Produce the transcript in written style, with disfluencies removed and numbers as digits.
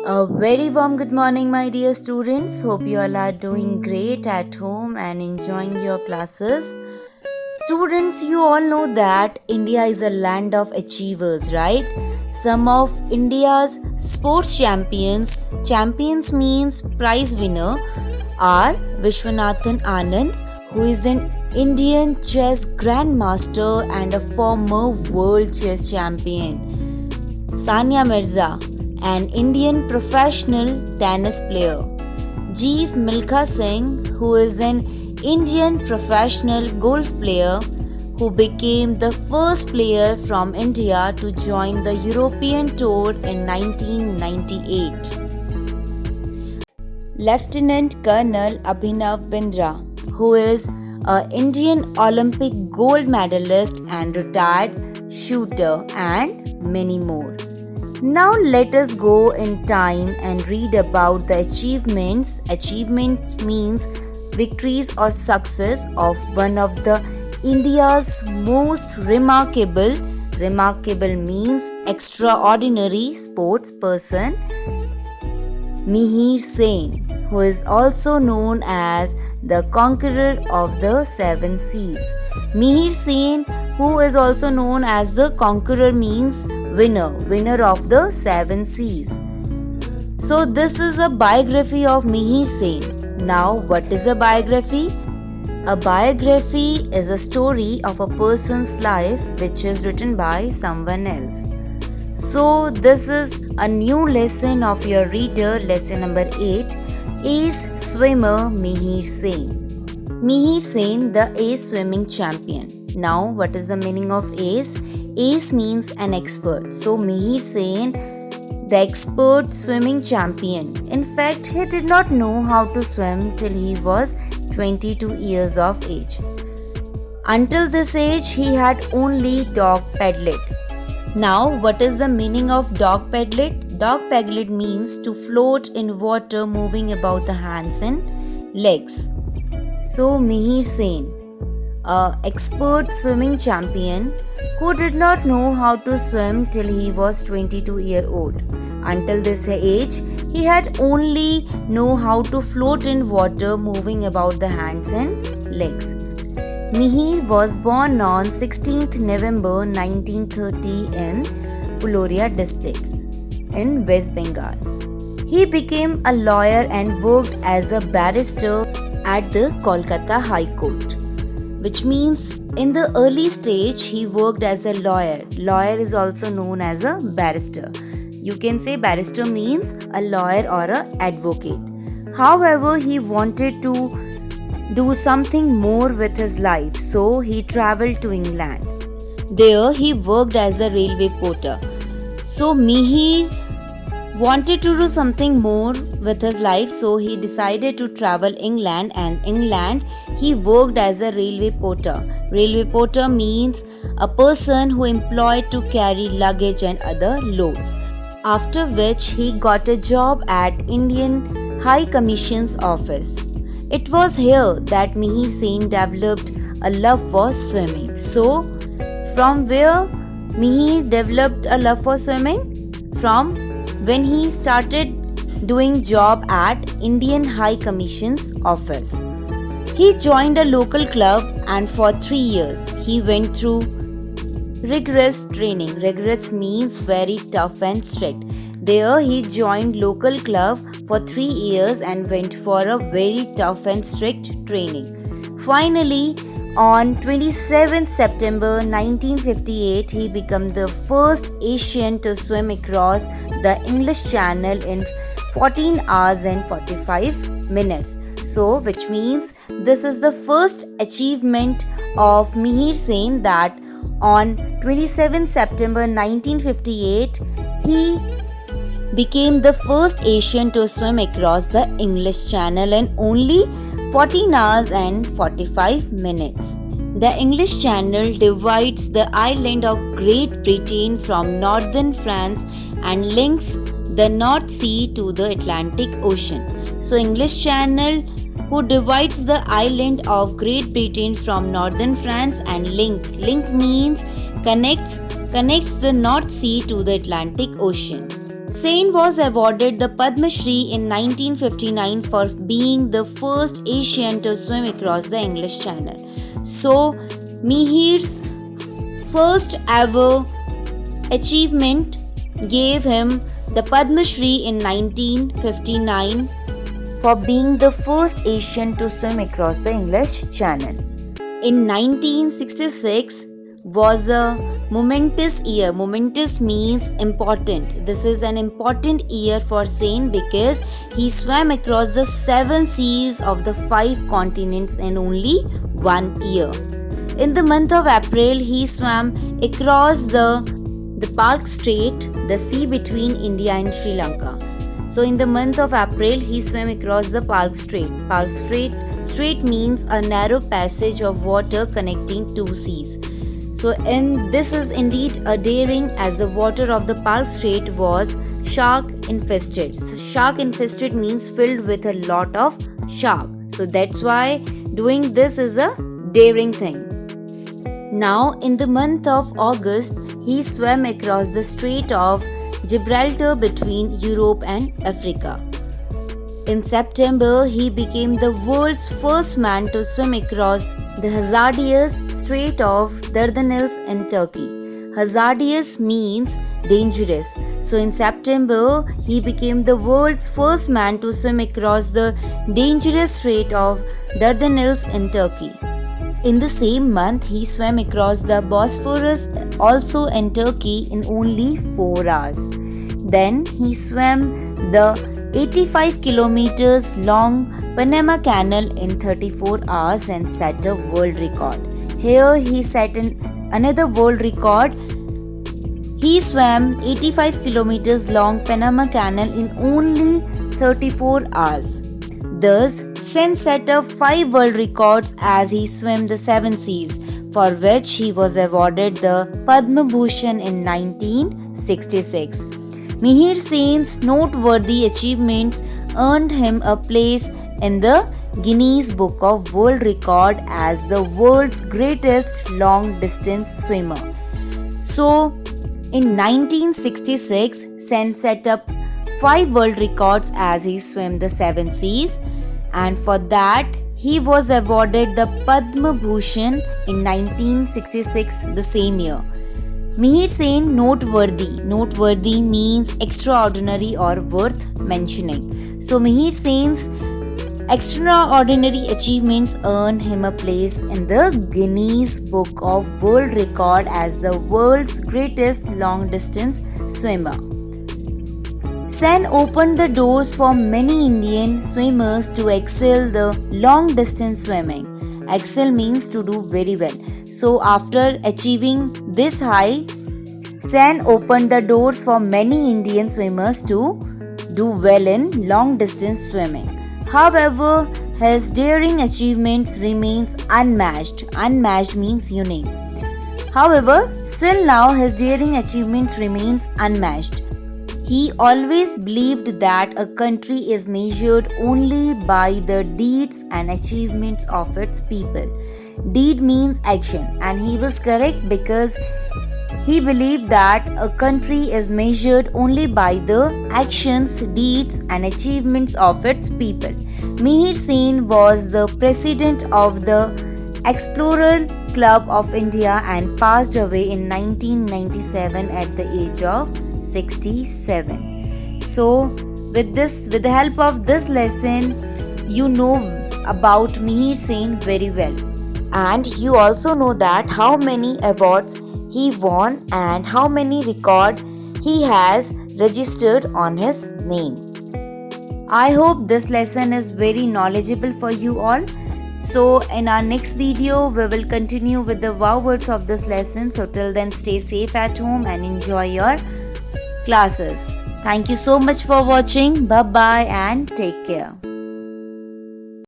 A very warm good morning, my dear students. Hope you all are doing great at home and enjoying your classes. Students, you all know that India is a land of achievers, right? Some of India's sports champions means prize winner, are Vishwanathan Anand, who is an Indian chess grandmaster and a former world chess champion. Sania Mirza, an Indian professional tennis player. Jeev Milkha Singh, who is an Indian professional golf player who became the first player from India to join the European Tour in 1998. Lieutenant Colonel Abhinav Bindra, who is an Indian Olympic gold medalist and retired shooter, and many more. Now let us go in time and read about the achievements. Achievement means victories or success of one of the India's most remarkable means extraordinary sports person, Mihir Sen, who is also known as the conqueror of the seven seas. Mihir Sen, who is also known as the conqueror, means winner of the seven seas. So this is a biography of Mihir Sen. Now what is a biography? A biography is a story of a person's life which is written by someone else. So this is a new lesson of your reader, lesson number 8, Ace Swimmer Mihir Sen. Mihir Sen, the ace swimming champion. Now what is the meaning of ace? Ace means an expert. So Mihir Sen, the expert swimming champion. In fact, he did not know how to swim till he was 22 years of age. Until this age, he had only dog paddled. Now, what is the meaning of dog paddled? Dog paddled means to float in water moving about the hands and legs. So Mihir Sen, an expert swimming champion who did not know how to swim till he was 22 years old. Until this age, he had only know how to float in water moving about the hands and legs. Mihir was born on 16th November 1930 in Purulia district in West Bengal. He became a lawyer and worked as a barrister at the Kolkata High Court, which means in the early stage he worked as a lawyer. Lawyer is also known as a barrister. You can say barrister means a lawyer or an advocate. However, he wanted to do something more with his life, so he traveled to England. There he worked as a railway porter. So Mihir wanted to do something more with his life, so he decided to travel England, and England he worked as a railway porter. Railway porter means a person who employed to carry luggage and other loads. After which he got a job at Indian High Commission's office. It was here that Mihir Sen developed a love for swimming. So, from where Mihir developed a love for swimming? From when he started doing job at Indian High Commission's office. He joined a local club, and for 3 years he went through rigorous training. Rigorous means very tough and strict. There he joined local club for 3 years and went for a very tough and strict training. Finally, on 27th September 1958, he became the first Asian to swim across the English Channel in 14 hours and 45 minutes. So, which means this is the first achievement of Mihir Sen, that on 27th September 1958, he became the first Asian to swim across the English Channel in only 14 hours and 45 minutes. The English Channel divides the island of Great Britain from northern France and links the North Sea to the Atlantic Ocean. So English Channel who divides the island of Great Britain from northern France and link means connects the North Sea to the Atlantic Ocean. Sen was awarded the Padma Shri in 1959 for being the first Asian to swim across the English Channel. So, Mihir's first ever achievement gave him the Padma Shri in 1959 for being the first Asian to swim across the English Channel. In 1966 was a momentous year. Momentous means important. This is an important year for Sen because he swam across the 7 seas of the 5 continents in only 1 year. In the month of April, he swam across the Palk Strait, the sea between India and Sri Lanka. So in the month of April, he swam across the Palk Strait. Palk Strait means a narrow passage of water connecting 2 seas. So this is indeed a daring, as the water of the Palk Strait was shark infested. Shark infested means filled with a lot of shark. So that's why doing this is a daring thing. Now in the month of August, he swam across the Strait of Gibraltar between Europe and Africa. In September, he became the world's first man to swim across the hazardous Strait of Dardanelles in Turkey. Hazardous means dangerous. So in September, he became the world's first man to swim across the dangerous Strait of Dardanelles in Turkey. In the same month, he swam across the Bosphorus, also in Turkey, in only 4 hours. Then he swam the 85 kilometers long Panama Canal in 34 hours and set a world record. Here he set another world record. He swam 85 kilometers long Panama Canal in only 34 hours. Thus, Sen set up 5 world records as he swam the 7 seas, for which he was awarded the Padma Bhushan in 1966. Mihir Sen's noteworthy achievements earned him a place in the Guinness Book of World Record as the world's greatest long-distance swimmer. So, in 1966, Sen set up 5 world records as he swam the 7 seas, and for that he was awarded the Padma Bhushan in 1966, the same year. Mihir Sen noteworthy. Noteworthy means extraordinary or worth mentioning. So Mihir Sen's extraordinary achievements earned him a place in the Guinness Book of World Record as the world's greatest long-distance swimmer. Sen opened the doors for many Indian swimmers to excel the long-distance swimming. Excel means to do very well. So after achieving this high, Sen opened the doors for many Indian swimmers to do well in long-distance swimming. However, his daring achievements remains unmatched. Unmatched means unique. However, still now his daring achievements remains unmatched. He always believed that a country is measured only by the deeds and achievements of its people. Deed means action, and he was correct because he believed that a country is measured only by the actions, deeds, and achievements of its people. Mihir Sen was the president of the Explorer Club of India and passed away in 1997 at the age of 67. So, with the help of this lesson, you know about Mihir Sen very well, and you also know that how many awards he won and how many records he has registered on his name. I hope this lesson is very knowledgeable for you all. So in our next video, we will continue with the wow words of this lesson. So till then, stay safe at home and enjoy your classes. Thank you so much for watching. Bye bye and take care.